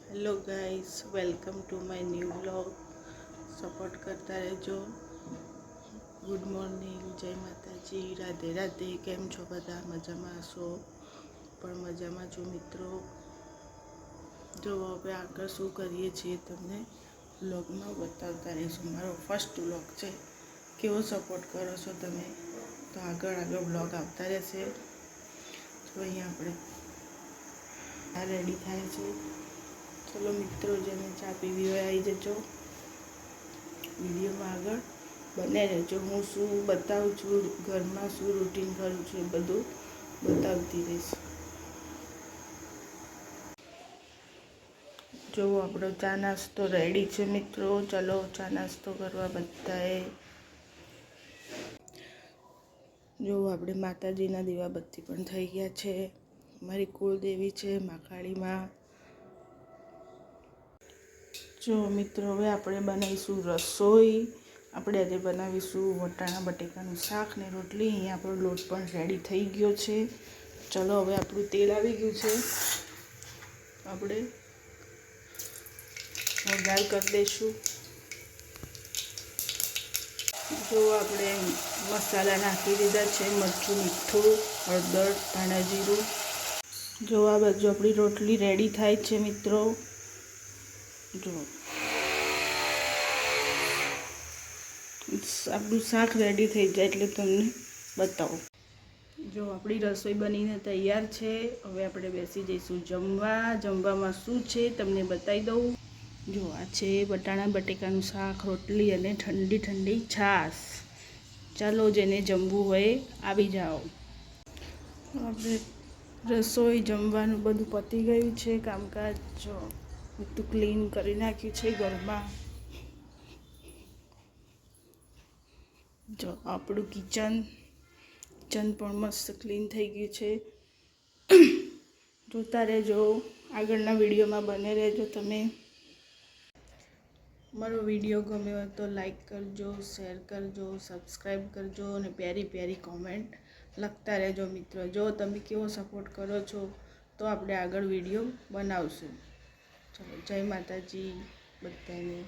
Hello guys, welcome to my new vlog. Support કરતા રહેજો. Good morning, જય માતાજી, રાધે રાધે. કેમ છો બધા? મજામાં હશો? પણ મજામાં છો મિત્રો. જો હવે આગળ શું કરીએ છીએ તમને વ્લોગમાં બતાવતા રહીશું. મારો ફર્સ્ટ વ્લોગ છે. કેવો સપોર્ટ કરો છો તમે? તો આગળ વ્લોગ આવતા રહેશે. તો અહીંયા આપણે આ રેડી થાય છે. ચલો મિત્રો, જેને ચા પીવી હોય આવી જજો. વિડીયોમાં આગળ બને રહેજો. હું શું બતાવું છું, ઘરમાં શું રૂટીન કરું છું, એ બધું બતાવતી રહીશ. જો આપણો ચા નાસ્તો રેડી છે મિત્રો. ચલો ચા નાસ્તો કરવા બધાએ. જો આપણે માતાજીના દીવાબત્તી પણ થઈ ગયા છે. મારી કુળદેવી છે માખાડીમાં. જો મિત્રો, હવે આપણે બનાવીશું રસોઈ. આપણે આજે બનાવીશું વટાણા બટેકાનું શાક ને રોટલી. અહીંયા આપણો લોટ પણ રેડી થઈ ગયો છે. ચલો હવે આપણું તેલ આવી ગયું છે. આપણે વઘાર કરી દઈશું. જો આપણે મસાલા નાખી દીધા છે, મરચું, મીઠું, હળદર, ધાણા જીરું. જો આ બાજુ આપણી રોટલી રેડી થાય છે મિત્રો. જો આપણું શાક રેડી થઈ જાય એટલે તમને બતાવો. જો આપણી રસોઈ બનીને તૈયાર છે. હવે આપણે બેસી જઈશું જમવા. જમવામાં શું છે તમને બતાવી દઉં. જો આ છે વટાણા બટેકાનું શાક, રોટલી અને ઠંડી ઠંડી છાશ. ચાલો, જેને જમવું હોય આવી જાઓ. આપણે રસોઈ જમવાનું બધું પતી ગયું છે. કામકાજ જો બધું ક્લીન કરી નાખ્યું છે ઘરમાં. જો આપણું કિચન પણ મસ્ત ક્લીન થઈ ગયું છે. જોતા રહેજો, આગળના વિડીયોમાં બને રહેજો તમે. મારો વિડીયો ગમ્યો હોય તો લાઈક કરજો, શેર કરજો, સબસ્ક્રાઈબ કરજો અને પ્યારી પ્યારી કોમેન્ટ લખતા રહેજો મિત્રો. જો તમે કેવો સપોર્ટ કરો છો તો આપણે આગળ વિડીયો બનાવશું. ચલો, જય માતાજી બધાને.